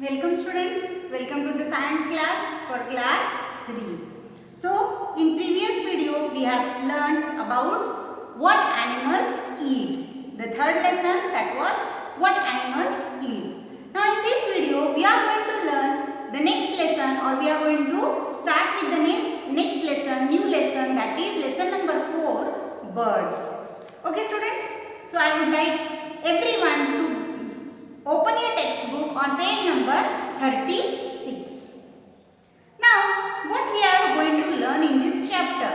Welcome students, welcome to the science class for class 3. So in previous video we have learned about what animals eat. The third lesson, that was what animals eat. Now in this video we are going to learn the next lesson, or we are going to start with the next lesson, new lesson, that is lesson number 4, birds. Okay students, so I would like everyone to open your textbook on page number 36. Now, what we are going to learn in this chapter?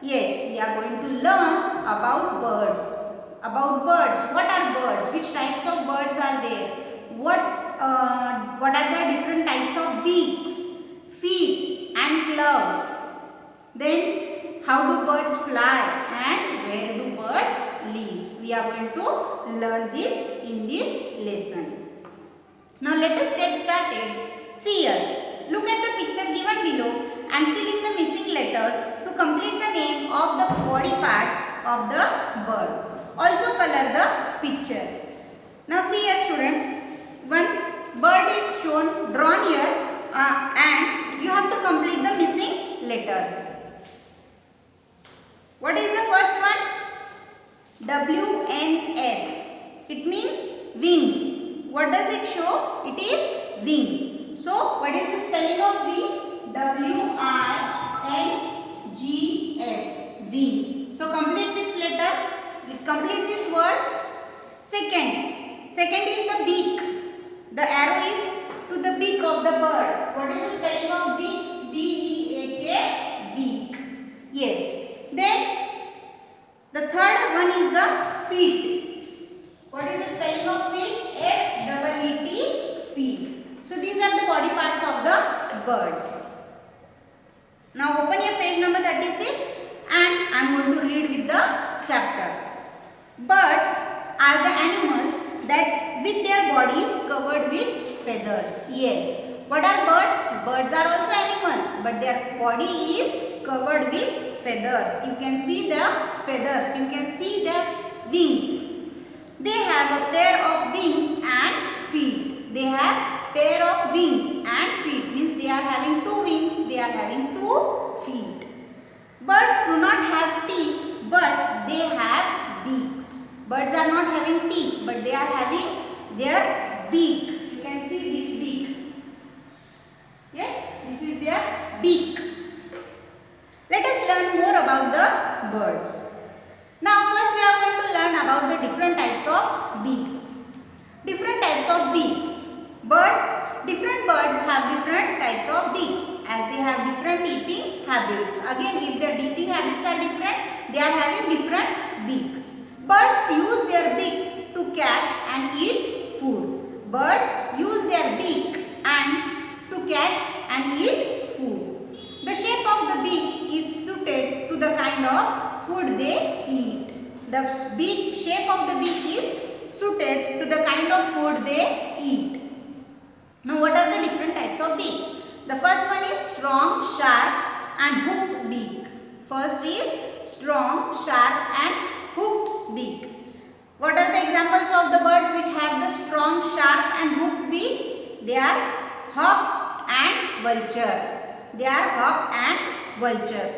Yes, we are going to learn about birds. About birds. What are birds? Which types of birds are there? What are the different types of beaks, feet and claws? Then, how do birds fly and where do birds live? We are going to learn this in this lesson. Now let us get started. See here, look at the picture given below and fill in the missing letters to complete the name of the body parts of the bird. Also color the picture. Now see here student, one bird is drawn here and you have to complete the missing letters. What is the first one? WNS. It means wings. What does it show? It is wings. So, what is the spelling of wings? W-I-N-G-S. Wings. So, complete this letter. Complete this word. Second is the beak. The arrow is to the beak of the bird. What is the spelling of beak? B-E-A-K. Beak. Yes. Then, the third one is the feet. What is the spelling of feet? F-E-E-T, feet. So these are the body parts of the birds. Now open your page number 36 and I am going to read with the chapter. Birds are the animals that with their bodies covered with feathers. Yes. What are birds? Birds are also animals, but their body is covered with feathers. You can see the feathers. You can see the wings. They have a pair of wings and feet. They have pair of wings and feet. Means they are having two wings. They are having 2 feet. Birds do not have teeth, but they have beaks. Birds are not having teeth, but they are having their beak. You can see this beak. Yes, this is their beak. Let us learn more about the birds. Now first we are going to learn about the different types of beaks. Different types of beaks. Different birds have different types of beaks as they have different eating habits. Again, if their eating habits are different, they are having different beaks. Birds use their beak to catch and eat food. Birds use their beak and to catch and eat food. The shape of the beak is suited to the kind of food they eat. The shape of the beak is suited to the kind of food they eat. Now what are the different types of beaks? The first one is strong, sharp and hooked beak. First is strong, sharp and hooked beak. What are the examples of the birds which have the strong, sharp and hooked beak? They are hawk and vulture. They are hawk and vulture.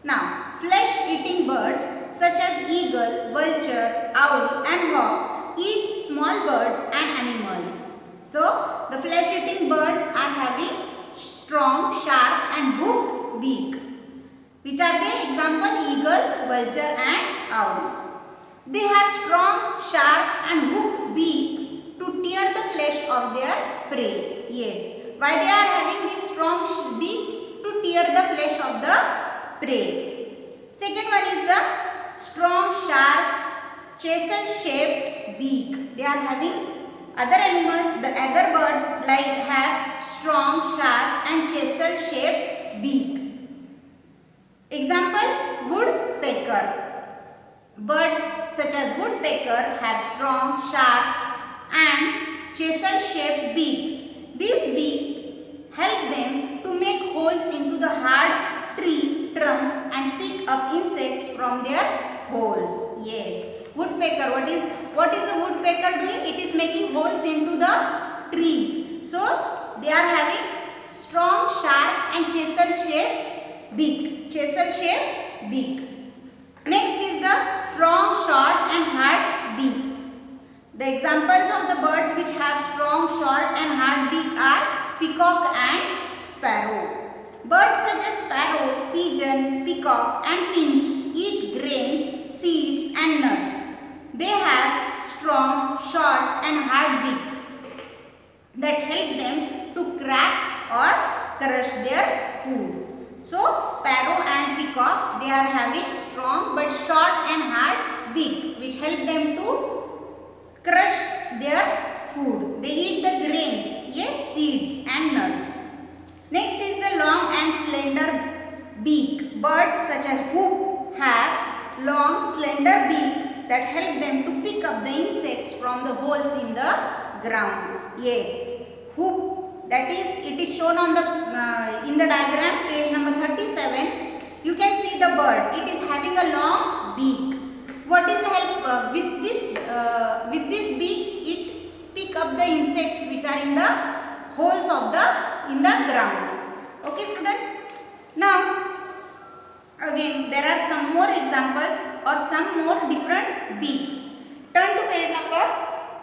Now, flesh-eating birds such as eagle, vulture, owl and hawk eat small birds and animals. So, the flesh-eating birds are having strong, sharp and hooked beak. Which are they? Example, eagle, vulture and owl. They have strong, sharp and hooked beaks to tear the flesh of their prey. Yes. Why they are having these strong beaks? To tear the flesh of the prey. Second one is the strong, sharp, chisel-shaped beak. They are having other animals, the other birds have strong, sharp and chisel-shaped beak. Example, woodpecker. Birds such as woodpecker have strong, sharp and chisel-shaped beaks. These beaks help them to make holes into the hard tree trunks and pick up insects from their holes. Yes. Woodpecker, what is the woodpecker doing? It is making holes into the trees. So they are having strong, sharp and chisel-shaped beak. Chisel-shaped beak. Next is the strong, short and hard beak. The examples of the birds which have strong, short and hard beak are peacock and sparrow. Birds such as sparrow, pigeon, peacock and finch eat grains, seeds and nuts. They have strong, short and hard beaks that help them to crack or crush their food. So sparrow and peacock, they are having strong but short and hard beak which help them to crush their food. They eat the grains, yes, seeds and nuts. Next is the long and slender beak. Birds such as hoop have long slender beaks that help them to pick up the insects from the holes in the ground. Yes, hoop, that is, it is shown on the in the diagram, page number 37. You can see the bird. It is having a long beak. What is the help with this beak? It pick up the insects which are in the holes of the ground. Okay, students. Now again there are some more examples or some more different beaks. Turn to page number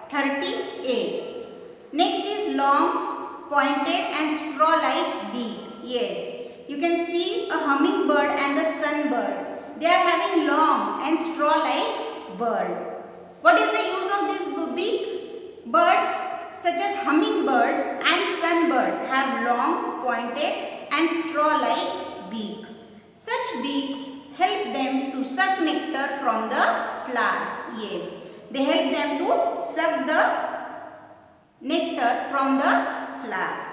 38. Next is long, pointed and straw-like beak. Yes, you can see a hummingbird and the sunbird. They are having long and straw-like bird. What is the use of this beak? Birds such as hummingbird and sunbird have long, pointed and straw-like beaks. Such beaks help them to suck nectar from the flowers. Yes, they help them to suck the nectar from the flowers.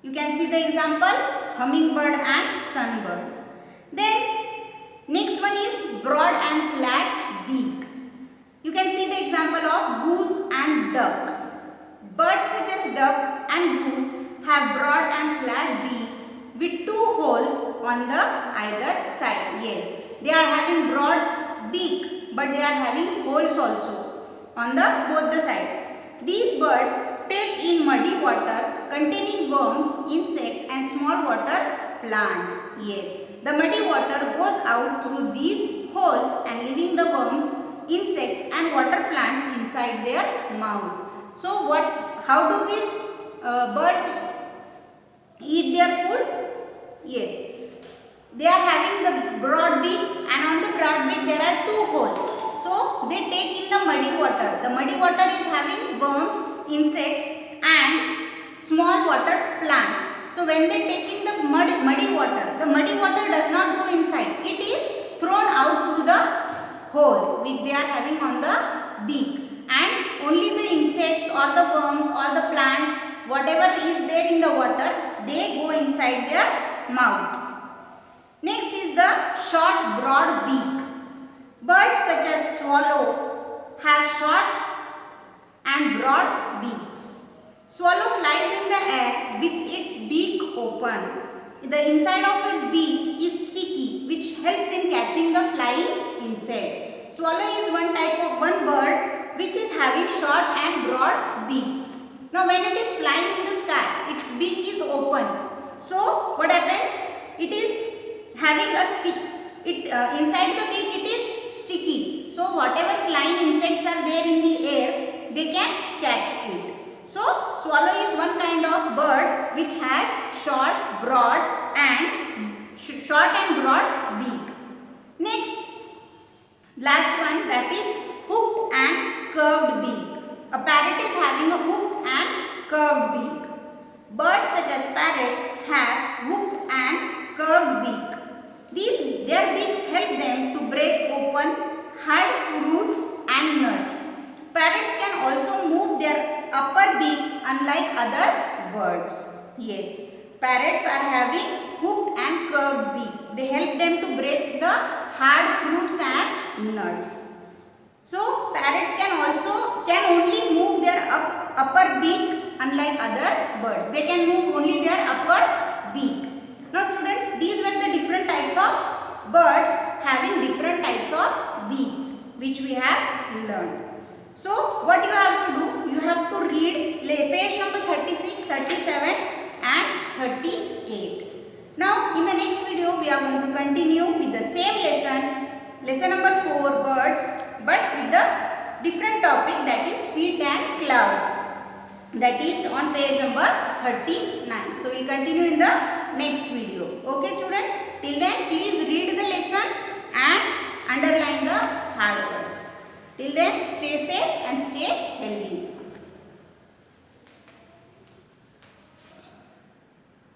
You can see the example, hummingbird and sunbird. Then next one is broad and flat beak. You can see the example of goose and duck. Birds such as duck and goose have broad and flat beaks with two holes on the either side. Yes, they are having broad beak but they are having holes also on the both the side. These birds take in muddy water containing worms, insects and small water plants. Yes, the muddy water goes out through these holes and leaving the worms, insects and water plants inside their mouth. So how do these birds eat their food? Yes, they are having the broad beak and on the broad beak there are two holes. So they take in the muddy water. The muddy water is having worms, insects and small water plants. So when they take in the muddy water does not go inside. It is thrown out through the holes which they are having on the beak. And only the insects or the worms or the plant, whatever is there in the water, they go inside their mouth. Next is the short broad beak. Birds such as swallow have short and broad beaks. Swallow flies in the air with its beak open. The inside of its beak is sticky which helps in catching the flying insect. Swallow is one bird which is having short and broad beaks. Now when it is flying in the sky, its beak is open. So what happens? It is having a stick. Inside the beak it is sticky. So whatever flying insects are there in the air, they can catch it. So swallow is one kind of bird which has short, broad and broad beak. Next, last one, that is hooked and curved beak. A parrot is having a hooked and curved beak. Birds such as parrot have hooked and curved beak. Their beaks help them to break open hard fruits and nuts. Parrots can also move their upper beak unlike other birds. Yes, parrots are having hooked and curved beak. They help them to break the hard fruits and nuts. So parrots can only move their upper beak unlike other birds. They can move only their upper beak. Now students, these were the different types of birds having different types of beaks which we have learned. So what you have to do, you have to read page number 36 37 and 38. Now in the next video we are going to continue with the same lesson number 4, birds, but with the different topic, that is feet and clouds. That is on page number 39. So we will continue in the next video. Okay students, till then please read the lesson and underline the hard words. Till then, stay safe and stay healthy.